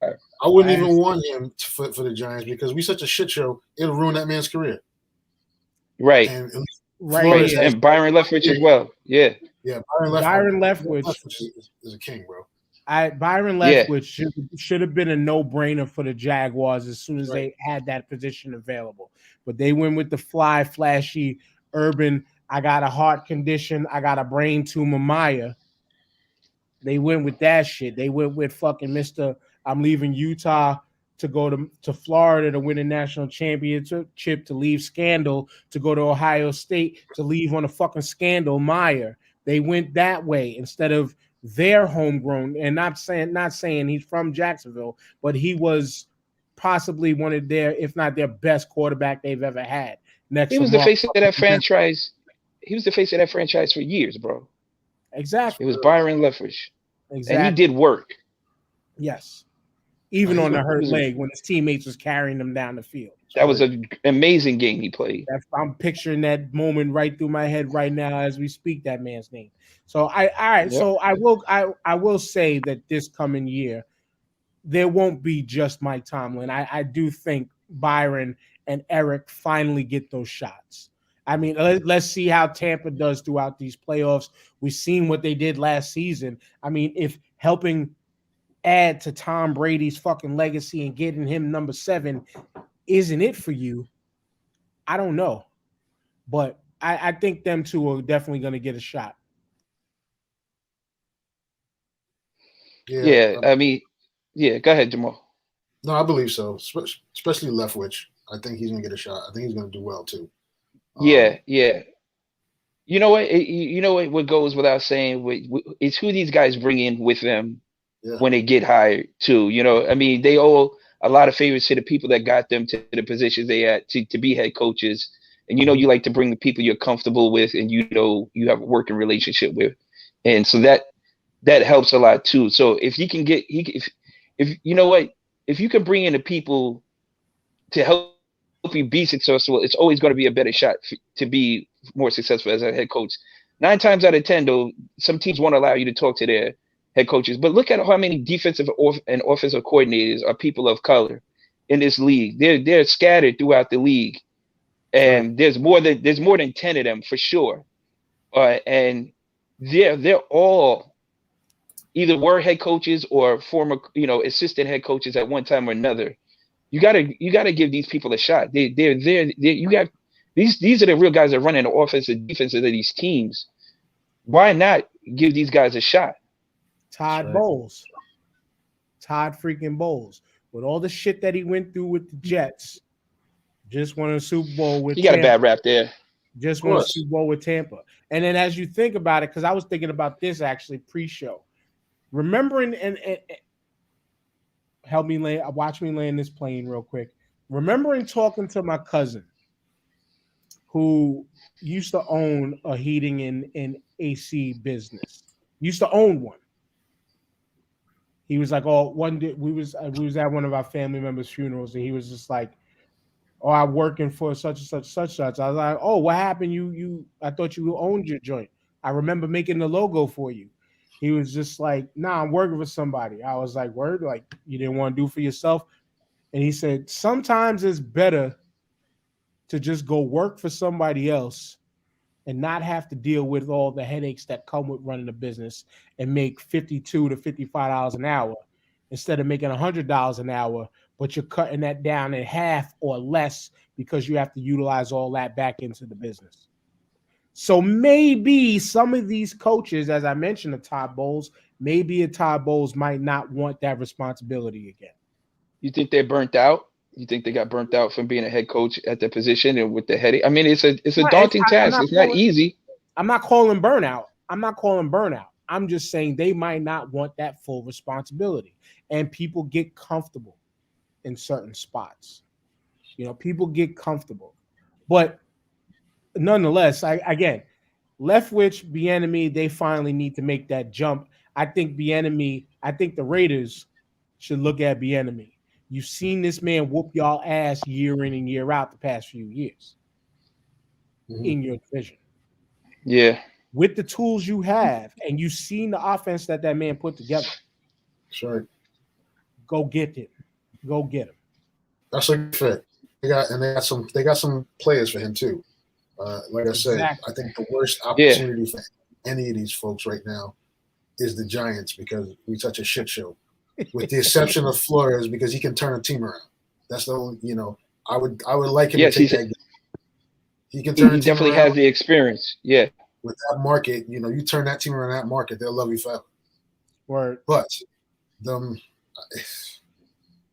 I wouldn't even want him for the Giants because we're such a shit show. It'll ruin that man's career. Right. And And Byron Leftwich as well. Yeah. Yeah. Byron Leftwich is a king, bro. Byron Leftwich should have been a no-brainer for the Jaguars as soon as they had that position available. But they went with the flashy, urban, I got a heart condition, I got a brain tumor, Maya. They went with that shit. They went with fucking Mr. I'm leaving Utah to go to Florida to win a national championship, to leave Scandal, to go to Ohio State, to leave on a fucking Scandal, Meyer. They went that way instead of their homegrown, and not saying he's from Jacksonville, but he was possibly one of their, if not their best quarterback they've ever had. He was the face of that franchise. the face of that franchise for years, bro. It Exactly. was Byron Leftwich, and he Exactly. did work. Yes. Even on the He hurt was leg when his teammates was carrying him down the field. that was an amazing game he played. I'm picturing that moment right through my head right now as we speak that man's name. So I will say that this coming year there won't be just Mike Tomlin. I do think Byron and Eric finally get those shots. I mean, let's see how Tampa does throughout these playoffs. We've seen what they did last season. I mean, if helping add to Tom Brady's fucking legacy and getting him number 7 isn't it for you, I don't know. But I think them two are definitely going to get a shot. Yeah, I mean, yeah. Go ahead, Jamal. No, I believe so. Especially Leftwich. I think he's gonna get a shot. I think he's gonna do well too. Yeah. You know what? You know what goes without saying? It's who these guys bring in with them when they get hired too. You know, I mean, they owe a lot of favors to the people that got them to the positions they had to be head coaches. And you know, you like to bring the people you're comfortable with, and you know you have a working relationship with, and so that helps a lot too. So if you can get if you know what, if you can bring in the people to help you be successful, it's always going to be a better shot to be more successful as a head coach. 9 times out of 10, though, some teams won't allow you to talk to their head coaches. But look at how many defensive and offensive coordinators are people of color in this league. They're scattered throughout the league, and there's more than 10 of them for sure. And they're all either were head coaches or former, assistant head coaches at one time or another. You gotta give these people a shot. These are the real guys that are running the offense and defense of these teams. Why not give these guys a shot? Todd freaking Bowles. With all the shit that he went through with the Jets, just won a Super Bowl with He got a bad rap there. Just won a Super Bowl with Tampa. And then as you think about it, because I was thinking about this actually pre-show, remembering and help me watch me land this plane real quick. Remembering talking to my cousin who used to own a heating and AC business. Used to own one. He was like, "Oh, one day we was at one of our family members' funerals, and he was just like, oh, I'm working for such and such, such such." I was like, "Oh, what happened? I thought you owned your joint. I remember making the logo for you." He was just like, "Nah, I'm working for somebody." I was like, "Word? Like you didn't want to do for yourself?" And he said, "Sometimes it's better to just go work for somebody else and not have to deal with all the headaches that come with running a business and make $52 to $55 an hour instead of making $100 an hour, but you're cutting that down in half or less because you have to utilize all that back into the business." So maybe some of these coaches, as I mentioned, Todd Bowles might not want that responsibility again. You think they're burnt out? You think they got burnt out from being a head coach at their position and with the headache? I mean, it's a daunting task. It's not easy. I'm not calling burnout. I'm just saying they might not want that full responsibility. And people get comfortable in certain spots. People get comfortable. But nonetheless, Leftwich, Bieniemy, they finally need to make that jump. I think the Raiders should look at Bieniemy. You've seen this man whoop y'all ass year in and year out the past few years in your division. Yeah. With the tools you have, and you've seen the offense that man put together. Sure. Go get him. That's a good fit. They got some players for him too. Like I said, I think the worst opportunity for any of these folks right now is the Giants because we such a shit show. With the exception of Flores, because he can turn a team around. That's the only, I would like him to take that game. He can turn a team definitely around. has the experience. Yeah. With that market, you turn that team around that market, they'll love you forever. Word. But the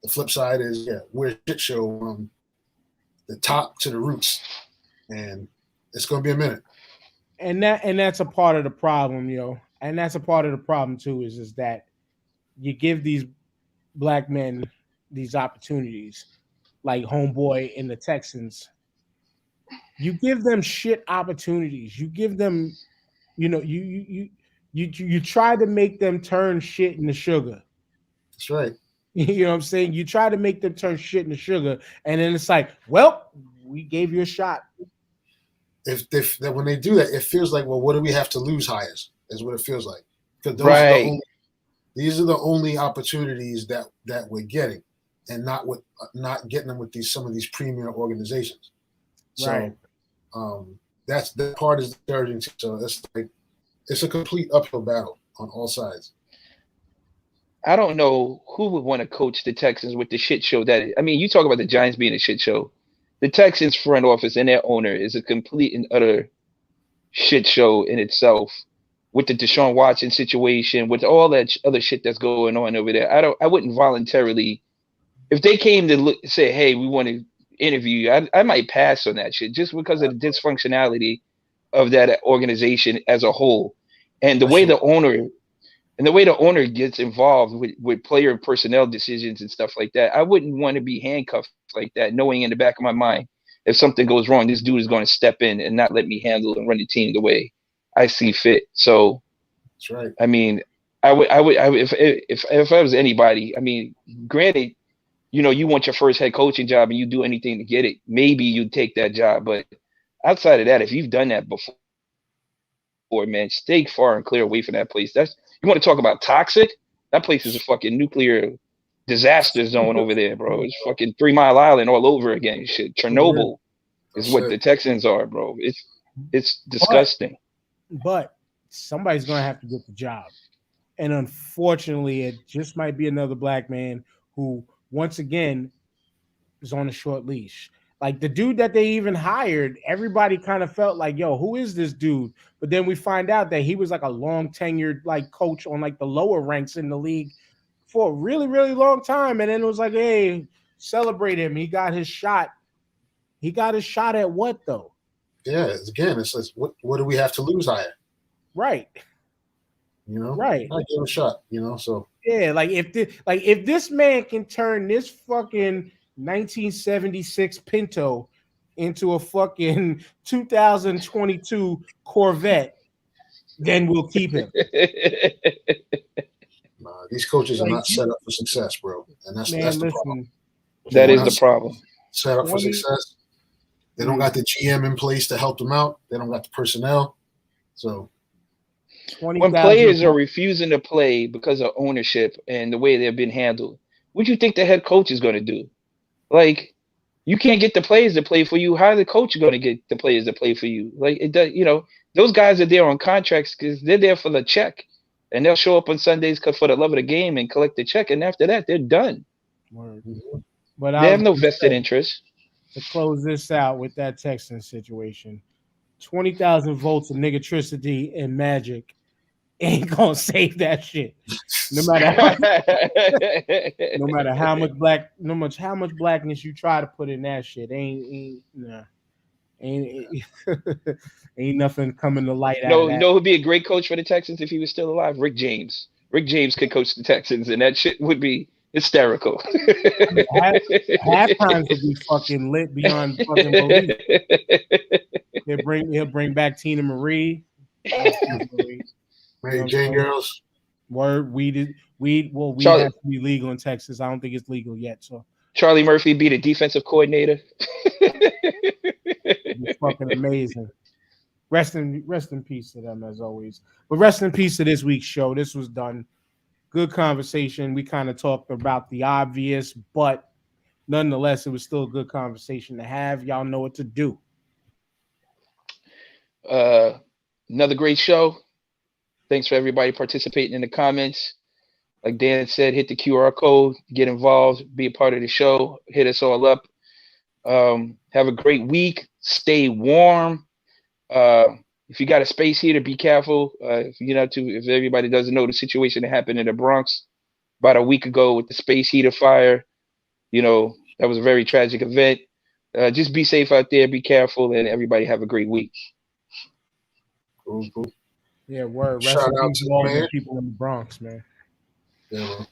flip side is, we're a shit show from the top to the roots. And it's going to be a minute. And that's a part of the problem, And that's a part of the problem too, is that you give these black men these opportunities, like homeboy in the Texans, You give them shit opportunities. You give them, you try to make them turn shit into sugar. That's right. You know what I'm saying? You try to make them turn shit into sugar, and then it's like, well, we gave you a shot. If when they do that, it feels like, well, what do we have to lose? Hires is what it feels like, because these are the only opportunities that we're getting, and not getting them with some of these premier organizations. Right. So that part is discouraging. So it's a complete uphill battle on all sides. I don't know who would want to coach the Texans with the shit show you talk about the Giants being a shit show. The Texans front office and their owner is a complete and utter shit show in itself, with the Deshaun Watson situation, with all that other shit that's going on over there. I wouldn't voluntarily, if they came to say, hey, we want to interview you, I might pass on that shit just because of the dysfunctionality of that organization as a whole. And the way the owner gets involved with player and personnel decisions and stuff like that, I wouldn't want to be handcuffed like that, knowing in the back of my mind, if something goes wrong, this dude is going to step in and not let me handle and run the team the way I see fit. So that's right. I mean, I would if I was anybody, I mean, granted, you want your first head coaching job and you do anything to get it, maybe you'd take that job. But outside of that, if you've done that before, man, stay far and clear away from that place. You want to talk about toxic? That place is a fucking nuclear disaster zone over there, bro. It's fucking 3 Mile Island all over again. Shit, Chernobyl is what the Texans are, bro. It's disgusting. But somebody's gonna have to get the job, and unfortunately, it just might be another black man who, once again, is on a short leash. Like the dude that they even hired, everybody kind of felt like, yo, who is this dude? But then we find out that he was like a long tenured like coach on like the lower ranks in the league for a really, really long time. And then it was like, hey, celebrate him. He got his shot. He got his shot at what though? Yeah, it's like, what do we have to lose? Hire, right? Right. I give him a shot. So yeah, like if this man can turn this fucking 1976 Pinto into a fucking 2022 Corvette, then we'll keep him. These coaches are not set up for success, bro, and that's the problem. That is the problem. Set up for success. They don't got the GM in place to help them out. They don't got the personnel. So when players are refusing to play because of ownership and the way they've been handled, what do you think the head coach is going to do? Like, you can't get the players to play for you. How are the coach going to get the players to play for you? Like, it does. Those guys are there on contracts because they're there for the check, and they'll show up on Sundays for the love of the game and collect the check. And after that, they're done. But they have no vested interest. To close this out with that Texans situation, 20,000 volts of niggatricity and magic ain't gonna save that shit. No matter how much blackness you try to put in that shit, ain't nothing coming to light out of that. Who'd be a great coach for the Texans if he was still alive? Rick James. Rick James could coach the Texans, and that shit would be hysterical. Half times would be fucking lit beyond fucking belief. He'll bring back Tina Marie. Mary Jane girls. Word, weed have to be legal in Texas. I don't think it's legal yet. So Charlie Murphy be the defensive coordinator. It's fucking amazing. Rest in peace to them as always. But rest in peace to this week's show. This was done. Good conversation. We kind of talked about the obvious, but nonetheless, it was still a good conversation to have. Y'all know what to do. Another great show. Thanks for everybody participating in the comments. Like Dan said, hit the QR code, get involved, be a part of the show, hit us all up. Have a great week. Stay warm. If you got a space heater, be careful. If everybody doesn't know the situation that happened in the Bronx about a week ago with the space heater fire, that was a very tragic event. Just be safe out there, be careful, and everybody have a great week. Cool. Yeah, word. Shout out to all the people in the Bronx, man. Yeah, man.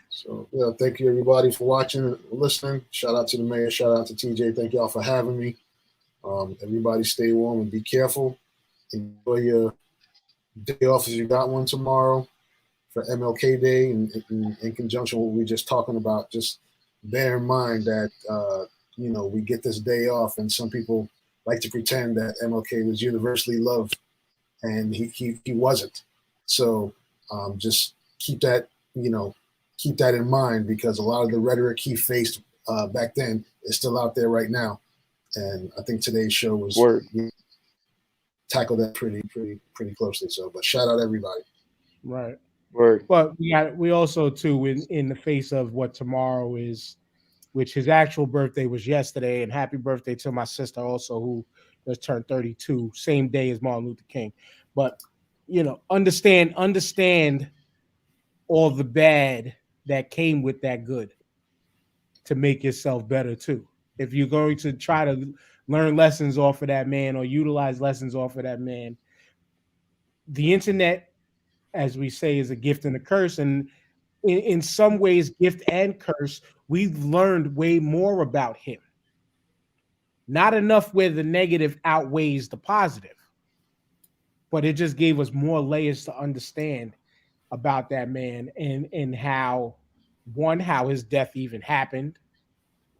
So, thank you everybody for watching and listening. Shout out to the mayor. Shout out to TJ. Thank y'all for having me. Everybody stay warm and be careful. Enjoy your day off if you got one tomorrow for MLK Day, and in conjunction with what we were just talking about. Just bear in mind that we get this day off, and some people like to pretend that MLK was universally loved, and he wasn't. So just keep that in mind, because a lot of the rhetoric he faced back then is still out there right now. And I think today's show was tackled that pretty closely. So, but shout out everybody. Right. Word. But we also too in the face of what tomorrow is, which his actual birthday was yesterday, and happy birthday to my sister also, who just turned 32, same day as Martin Luther King. But understand all the bad that came with that good to make yourself better too. If you're going to try to learn lessons off of that man or utilize lessons off of that man, the internet, as we say, is a gift and a curse. And in some ways, gift and curse, we've learned way more about him. Not enough where the negative outweighs the positive, but it just gave us more layers to understand about that man and how his death even happened,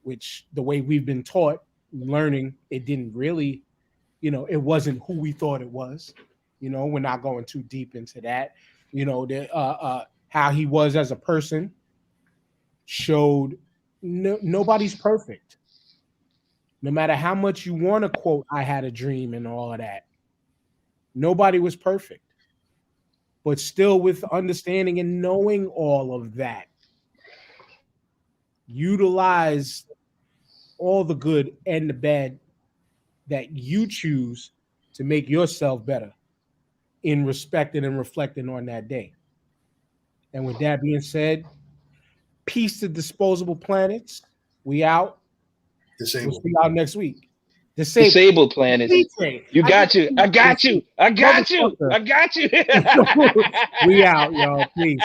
which the way we've been taught, learning, it didn't really, it wasn't who we thought it was. We're not going too deep into that. How he was as a person showed nobody's perfect. No matter how much you want to quote, I had a dream and all of that, nobody was perfect. But still, with understanding and knowing all of that, utilize all the good and the bad that you choose to make yourself better in respecting and reflecting on that day. And with that being said, peace to disposable planets. We out. Disabled. We'll see y'all next week. Disabled planets. You got you. I got you. We out, y'all. Peace.